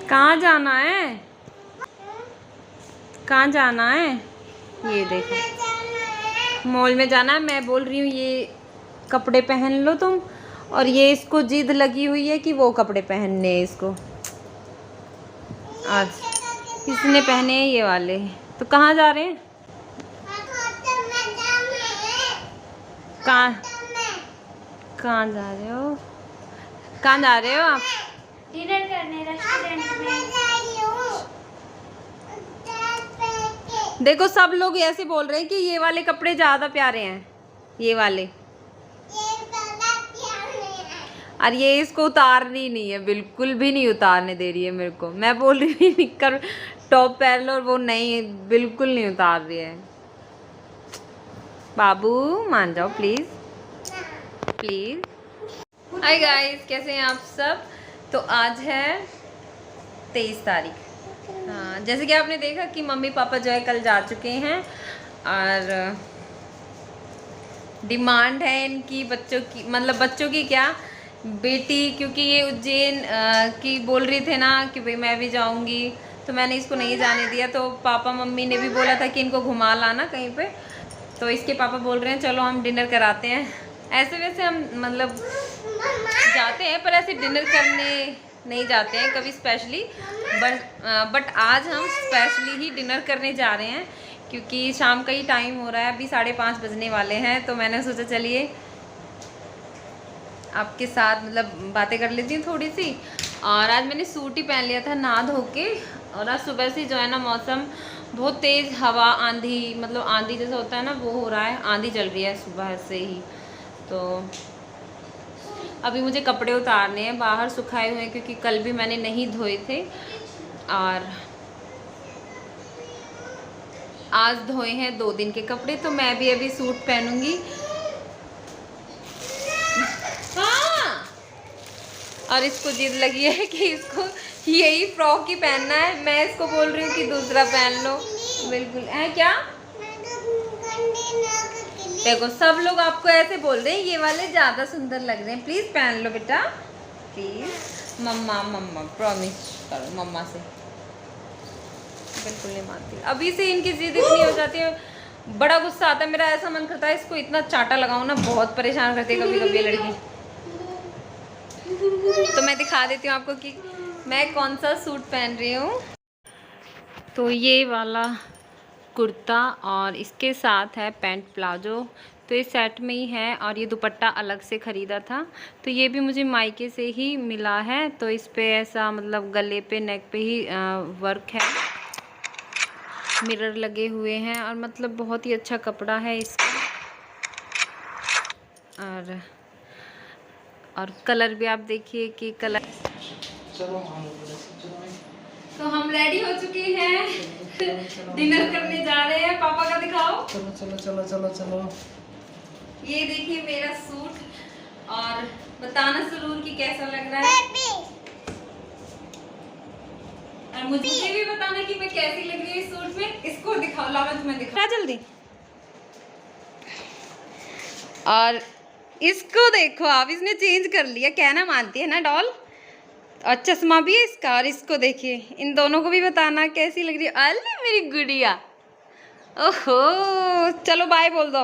कहाँ जाना है? कहाँ जाना है? ये देखो मॉल में जाना है। मैं बोल रही हूँ ये कपड़े पहन लो तुम, और ये इसको जिद लगी हुई है कि वो कपड़े पहनने हैं इसको, और इसने पहने हैं ये वाले। तो कहाँ जा रहे हैं? कहाँ कहाँ जा रहे हो? कहाँ जा रहे हो आप? डिनर करने रेस्टोरेंट में। देखो सब लोग ऐसे बोल रहे हैं कि ये वाले कपड़े ज़्यादा प्यारे हैं, ये वाले। और ये इसको उतारनी नहीं है, बिल्कुल भी नहीं उतारने दे रही है मेरे को। मैं बोल रही हूँ निक्कर टॉप पहन लो, और वो नहीं, बिल्कुल नहीं उतार रही है। बाबू मान जाओ प्लीज़ प्लीज़। हाय गाइस, कैसे हैं आप सब? तो आज है 23 तारीख। हाँ, जैसे कि आपने देखा कि मम्मी पापा जो है कल जा चुके हैं, और डिमांड है इनकी बच्चों की, मतलब बच्चों की क्या, बेटी, क्योंकि ये उज्जैन की बोल रही थे ना कि भाई मैं भी जाऊंगी, तो मैंने इसको नहीं जाने दिया। तो पापा मम्मी ने भी बोला था कि इनको घुमा लाना कहीं पे, तो इसके पापा बोल रहे हैं चलो हम डिनर कराते हैं। ऐसे वैसे हम मतलब जाते हैं, पर ऐसे डिनर करने नहीं जाते हैं कभी स्पेशली, बट आज हम स्पेशली ही डिनर करने जा रहे हैं, क्योंकि शाम का ही टाइम हो रहा है, अभी 5:30 बजने वाले हैं। तो मैंने सोचा चलिए आपके साथ मतलब बातें कर लेती हूँ थोड़ी सी। और आज मैंने सूट ही पहन लिया था नहा धो के, और आज सुबह से जो है ना मौसम बहुत तेज़ हवा आंधी, मतलब आंधी जैसा होता है ना वो हो रहा है, आंधी चल रही है सुबह से ही। तो अभी मुझे कपड़े उतारने हैं, बाहर सुखाए हुए हैं क्योंकि कल भी मैंने नहीं धोए थे, और आज धोए हैं 2 दिन के कपड़े। तो मैं भी अभी सूट पहनूंगी। हाँ, और इसको जिद लगी है कि इसको यही फ्रॉक ही पहनना है। मैं इसको बोल रही हूँ कि दूसरा पहन लो। बिल्कुल है क्या? देखो सब लोग आपको ऐसे बोल रहे हैं ये वाले ज़्यादा सुंदर लग रहे हैं, प्लीज़ पहन लो बेटा प्लीज़। मम्मा मम्मा प्रॉमिस करो मम्मा से। बिल्कुल नहीं मानती, अभी से इनकी जिद इतनी हो जाती है, बड़ा गुस्सा आता है। मेरा ऐसा मन करता है इसको इतना चाटा लगाऊं ना, बहुत परेशान करती है कभी कभी ये लड़की। तो मैं दिखा देती हूँ आपको कि मैं कौन सा सूट पहन रही हूँ। तो ये वाला कुर्ता, और इसके साथ है पैंट प्लाजो, तो ये सेट में ही है। और ये दुपट्टा अलग से ख़रीदा था, तो ये भी मुझे मायके से ही मिला है। तो इस पे ऐसा मतलब गले पे नेक पे ही वर्क है, मिरर लगे हुए हैं, और मतलब बहुत ही अच्छा कपड़ा है इसका। और कलर भी आप देखिए कि कलर। तो हम रेडी हो चुके हैं, डिनर करने जा रहे हैं। पापा का दिखाओ। चलो चलो चलो चलो चलो। ये देखिए मेरा सूट, और बताना जरूर कि कैसा लग रहा है, और मुझे भी बताना कि मैं कैसी लग रही हूँ इस सूट में। इसको दिखाओ, लावा तुम्हें दिखा जल्दी। और इसको देखो आप, इसने चेंज कर लिया, कहना मानती है ना डॉल। और चश्मा भी है इसका, और इसको देखिए। इन दोनों को भी बताना कैसी लग रही है। अल्ले मेरी गुड़िया, ओहो चलो बाय बोल दो।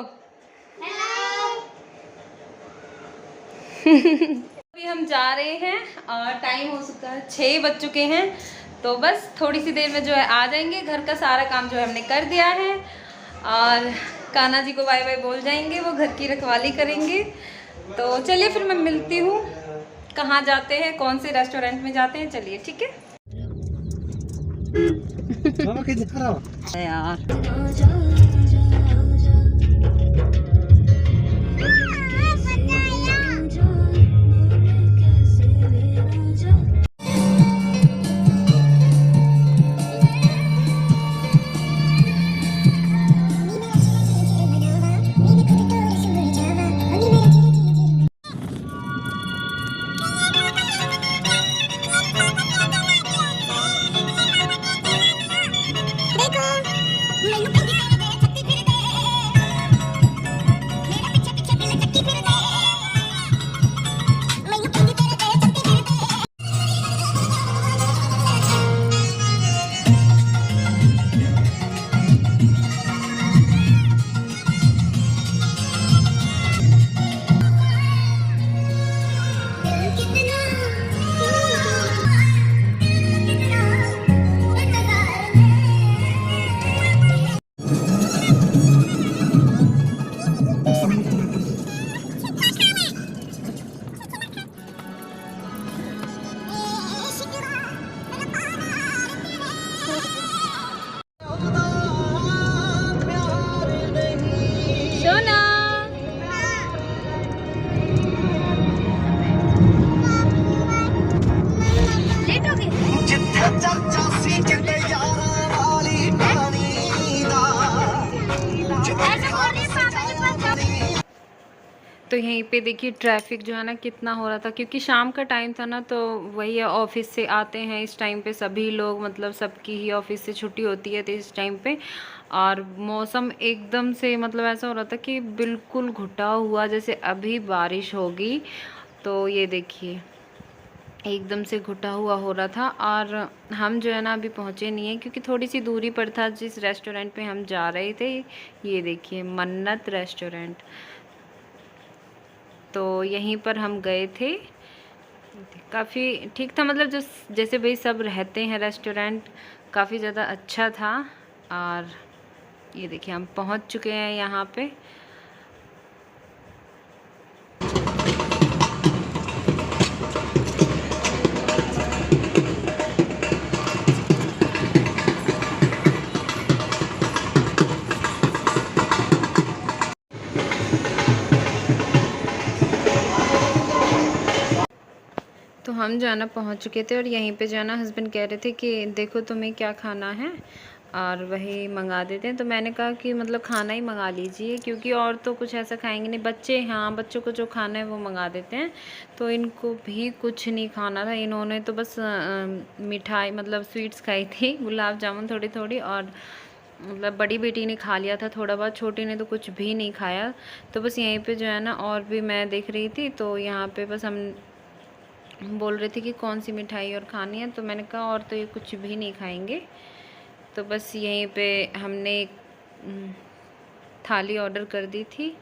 अभी हम जा रहे हैं, और टाइम हो चुका है 6 बज चुके हैं। तो बस थोड़ी सी देर में जो है आ जाएंगे। घर का सारा काम जो है हमने कर दिया है, और कान्हा जी को बाय बाय बोल जाएंगे, वो घर की रखवाली करेंगे। तो चलिए फिर मैं मिलती हूँ, कहाँ जाते हैं, कौन से रेस्टोरेंट में जाते हैं, चलिए ठीक है। यार तो यहीं पे देखिए ट्रैफिक जो है ना कितना हो रहा था, क्योंकि शाम का टाइम था ना, तो वही है, ऑफिस से आते हैं इस टाइम पे सभी लोग, मतलब सबकी ही ऑफिस से छुट्टी होती है तो इस टाइम पे। और मौसम एकदम से मतलब ऐसा हो रहा था कि बिल्कुल घुटा हुआ, जैसे अभी बारिश होगी। तो ये देखिए एकदम से घुटा हुआ हो रहा था। और हम जो है ना अभी पहुँचे नहीं हैं, क्योंकि थोड़ी सी दूरी पर था जिस रेस्टोरेंट पे हम जा रहे थे। ये देखिए मन्नत रेस्टोरेंट, तो यहीं पर हम गए थे। काफ़ी ठीक था, मतलब जो जैसे भाई सब रहते हैं रेस्टोरेंट, काफ़ी ज़्यादा अच्छा था। और ये देखिए हम पहुंच चुके हैं यहाँ पे। तो हम जो है ना पहुँच चुके थे, और यहीं पे जो है ना हस्बैंड कह रहे थे कि देखो तुम्हें क्या खाना है और वही मंगा देते हैं। तो मैंने कहा कि मतलब खाना ही मंगा लीजिए, क्योंकि और तो कुछ ऐसा खाएंगे नहीं बच्चे। हाँ, बच्चों को जो खाना है वो मंगा देते हैं। तो इनको भी कुछ नहीं खाना था, इन्होंने तो बस मिठाई मतलब स्वीट्स खाई थी, गुलाब जामुन थोड़ी थोड़ी, और मतलब बड़ी बेटी ने खा लिया था थोड़ा बहुत, छोटी ने तो कुछ भी नहीं खाया। तो बस यहीं पे जो है ना, और भी मैं देख रही थी, तो यहाँ पे बस हम बोल रहे थे कि कौन सी मिठाई और खानी है। तो मैंने कहा और तो ये कुछ भी नहीं खाएंगे। तो बस यहीं पे हमने एक थाली ऑर्डर कर दी थी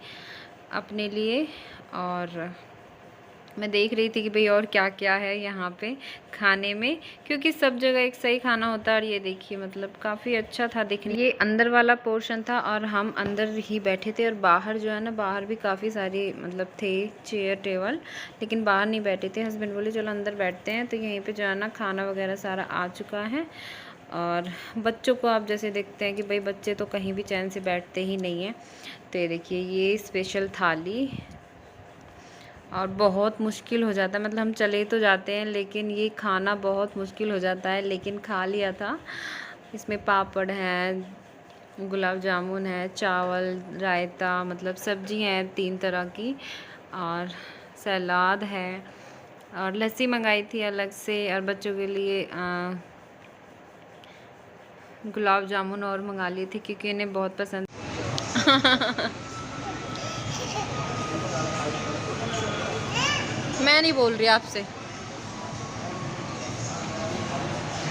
अपने लिए। और मैं देख रही थी कि भाई और क्या क्या है यहाँ पे खाने में, क्योंकि सब जगह एक सही खाना होता है। और ये देखिए मतलब काफ़ी अच्छा था देखने। ये अंदर वाला पोर्शन था और हम अंदर ही बैठे थे। और बाहर जो है ना, बाहर भी काफ़ी सारी मतलब थे चेयर टेबल, लेकिन बाहर नहीं बैठे थे। हस्बैंड बोले चलो अंदर बैठते हैं। तो यहीं पे जो है ना खाना वगैरह सारा आ चुका है। और बच्चों को आप जैसे देखते हैं कि भाई बच्चे तो कहीं भी चैन से बैठते ही नहीं हैं। तो ये देखिए ये स्पेशल थाली, और बहुत मुश्किल हो जाता है, मतलब हम चले तो जाते हैं लेकिन ये खाना बहुत मुश्किल हो जाता है, लेकिन खा लिया था। इसमें पापड़ है, गुलाब जामुन है, चावल, रायता, मतलब सब्जी है 3 तरह की, और सलाद है, और लस्सी मंगाई थी अलग से, और बच्चों के लिए गुलाब जामुन और मंगा ली थी क्योंकि इन्हें बहुत पसंद। मैं नहीं बोल रही आपसे।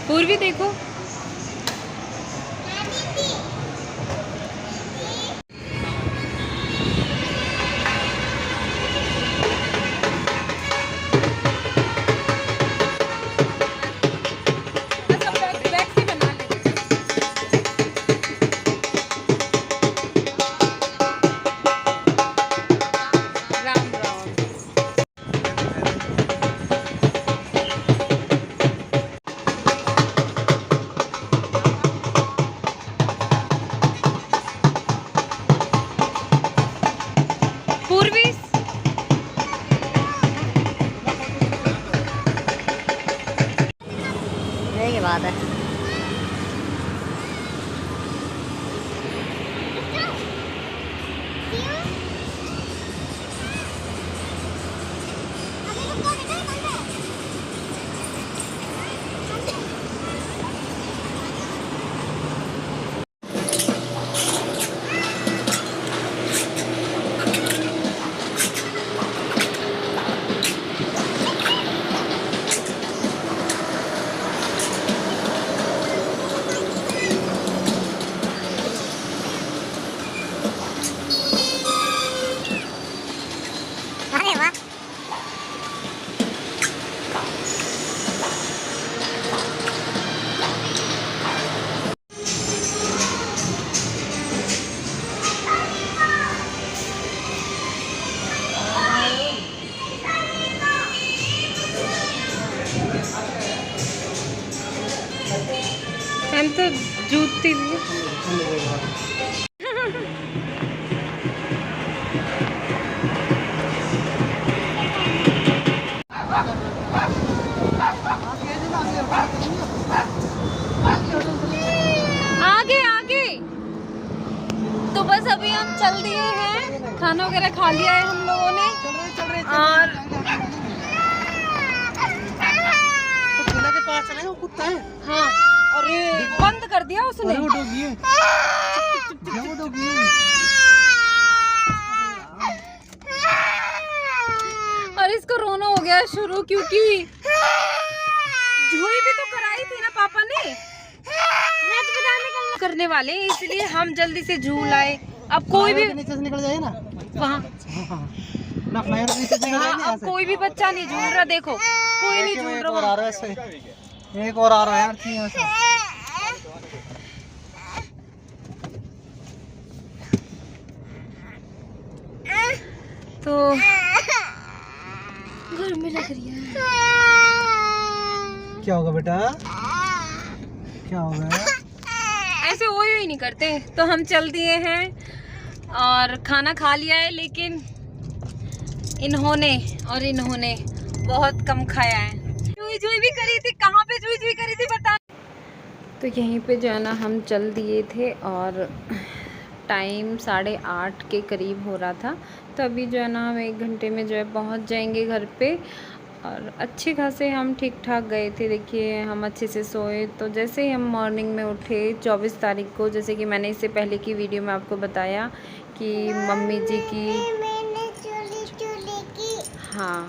पूर्वी देखो, यही बात है। अरे वाह, हम तो जूती भी। आगे आगे। तो बस अभी हम चल दिए हैं, खाना वगैरह खा लिया है हम लोगों ने। उसने? वो डॉगी है, वो डॉगी है। और इसको रोना हो गया शुरू, क्योंकि झूली भी तो कराई थी ना पापा ने, करने वाले, इसलिए हम जल्दी से झूल आए। अब कोई भी नीचे से निकल जाए ना वहाँ, ना फ्लाइट नीचे से निकल जाए ना। अब कोई भी बच्चा नहीं झूल रहा, देखो कोई नहीं झूल एक और रहा। आ रहा है इससे, एक और आ रहा है यार यहाँ से। तो गर्मी लग रही है। क्या होगा बेटा, क्या होगा? ऐसे ओयो ही नहीं करते। तो हम चल दिए हैं और खाना खा लिया है, लेकिन इन्होंने बहुत कम खाया है। जुई भी करी थी, कहाँ पे जुई करी थी बता। तो यहीं पे जो है ना हम चल दिए थे और टाइम 8:30 के करीब हो रहा था। तो अभी जो है ना हम 1 घंटे में जो है पहुंच जाएंगे घर पे। और अच्छे खासे हम ठीक ठाक गए थे। देखिए हम अच्छे से सोए। तो जैसे ही हम मॉर्निंग में उठे 24 तारीख को, जैसे कि मैंने इससे पहले की वीडियो में आपको बताया कि मम्मी जी की, हाँ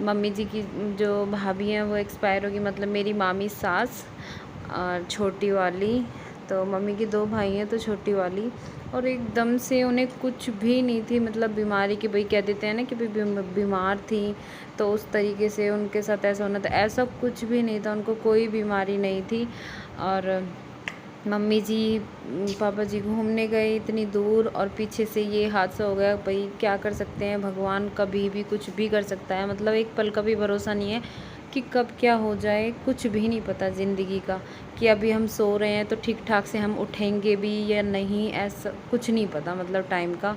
मम्मी जी की जो भाभी हैं वो एक्सपायर होगी, मतलब मेरी मामी सास और छोटी वाली। तो मम्मी की 2 भाई हैं, तो छोटी वाली, और एकदम से उन्हें कुछ भी नहीं थी, मतलब बीमारी की, भाई कह देते हैं ना कि भाई बीमार थी तो उस तरीके से उनके साथ ऐसा होना था। ऐसा कुछ भी नहीं था, उनको कोई बीमारी नहीं थी। और मम्मी जी पापा जी घूमने गए इतनी दूर और पीछे से ये हादसा हो गया। भाई क्या कर सकते हैं, भगवान कभी भी कुछ भी कर सकता है, मतलब एक पल का भी भरोसा नहीं है कि कब क्या हो जाए, कुछ भी नहीं पता ज़िंदगी का, कि अभी हम सो रहे हैं तो ठीक ठाक से हम उठेंगे भी या नहीं, ऐसा कुछ नहीं पता मतलब टाइम का।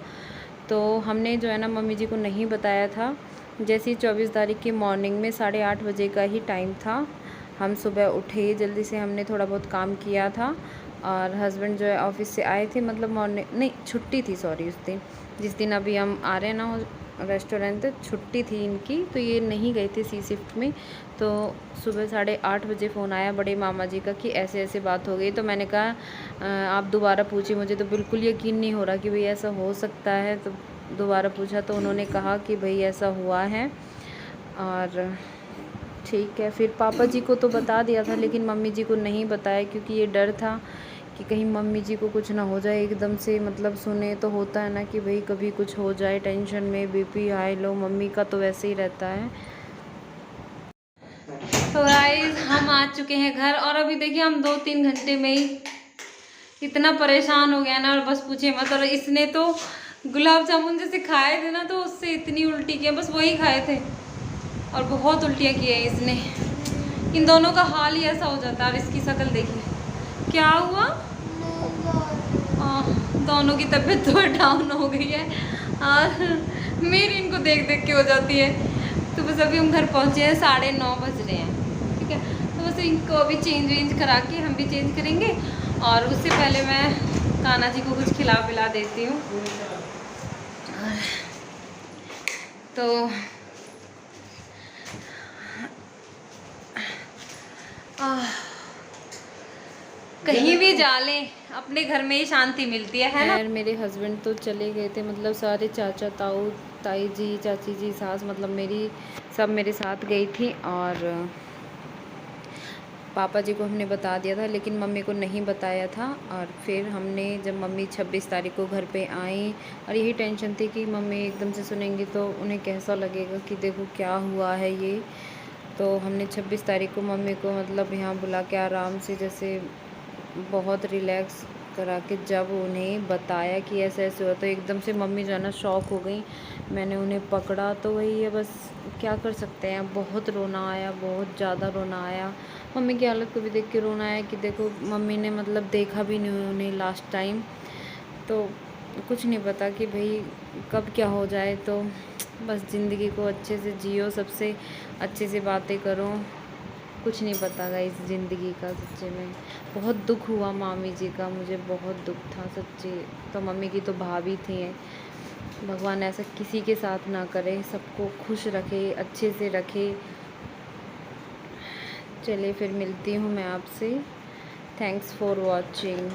तो हमने जो है ना मम्मी जी को नहीं बताया था। जैसे ही 24 तारीख की मॉर्निंग में 8:30 बजे का ही टाइम था, हम सुबह उठे जल्दी से, हमने थोड़ा बहुत काम किया था। और हस्बैंड जो है ऑफिस से आए थे, मतलब मॉर्निंग नहीं छुट्टी थी, सॉरी, उस दिन जिस दिन अभी हम आ रहे हैं ना रेस्टोरेंट, छुट्टी थी इनकी, तो ये नहीं गए थे सी शिफ्ट में। तो सुबह 8:30 बजे फ़ोन आया बड़े मामा जी का कि ऐसे ऐसे बात हो गई। तो मैंने कहा आप दोबारा पूछिए, मुझे तो बिल्कुल यकीन नहीं हो रहा कि भाई ऐसा हो सकता है। तो दोबारा पूछा तो उन्होंने कहा कि भाई ऐसा हुआ है। और ठीक है, फिर पापा जी को तो बता दिया था, लेकिन मम्मी जी को नहीं बताया, क्योंकि ये डर था कि कहीं मम्मी जी को कुछ ना हो जाए एकदम से। मतलब सुने तो होता है ना कि भाई कभी कुछ हो जाए, टेंशन में बीपी हाई लो, मम्मी का तो वैसे ही रहता है। तो गाइस हम आ चुके हैं घर, और अभी देखिए हम 2-3 घंटे में ही इतना परेशान हो गया ना, और बस पूछिए मत। और इसने तो गुलाब जामुन जैसे खाए थे ना, तो उससे इतनी उल्टी किया, बस वही खाए थे और बहुत उल्टियाँ की है इसने। इन दोनों का हाल ही ऐसा हो जाता है। अब इसकी शक्ल देखिए क्या हुआ। दोनों की तबीयत तो डाउन हो गई है और मेरी इनको देख देख के हो जाती है। तो बस अभी हम घर पहुँचे हैं, 9:30 बज रहे हैं, ठीक है। तो बस इनको अभी चेंज करा के हम भी चेंज करेंगे, और उससे पहले मैं कान्हा जी को कुछ खिला पिला देती हूँ। तो कहीं भी जा लें अपने घर में ही शांति मिलती है ना। मेरे हस्बैंड तो चले गए थे, मतलब सारे चाचा ताऊ ताई जी चाची जी सास, मतलब मेरी सब मेरे साथ गई थी। और पापा जी को हमने बता दिया था, लेकिन मम्मी को नहीं बताया था। और फिर हमने जब मम्मी 26 तारीख को घर पे आई, और यही टेंशन थी कि मम्मी एकदम से सुनेंगी तो उन्हें कैसा लगेगा कि देखो क्या हुआ है ये। तो हमने 26 तारीख को मम्मी को मतलब यहाँ बुला के आराम से, जैसे बहुत रिलैक्स करा के, जब उन्हें बताया कि ऐसे ऐसे हुआ, तो एकदम से मम्मी जो है ना शॉक हो गई। मैंने उन्हें पकड़ा तो वही है, बस क्या कर सकते हैं। बहुत रोना आया, बहुत ज़्यादा रोना आया। मम्मी की हालत को भी देख के रोना आया कि देखो मम्मी ने मतलब देखा भी नहीं उन्हें लास्ट टाइम, तो कुछ नहीं पता कि भाई कब क्या हो जाए। तो बस ज़िंदगी को अच्छे से जियो, सबसे अच्छे से बातें करो, कुछ नहीं पता गाइस ज़िंदगी का। सच्चे में बहुत दुख हुआ मामी जी का, मुझे बहुत दुख था सच्ची। तो मम्मी की तो भाभी थी, भगवान ऐसा किसी के साथ ना करे, सबको खुश रखे, अच्छे से रखे। चलिए फिर मिलती हूँ मैं आपसे थैंक्स फॉर वॉचिंग।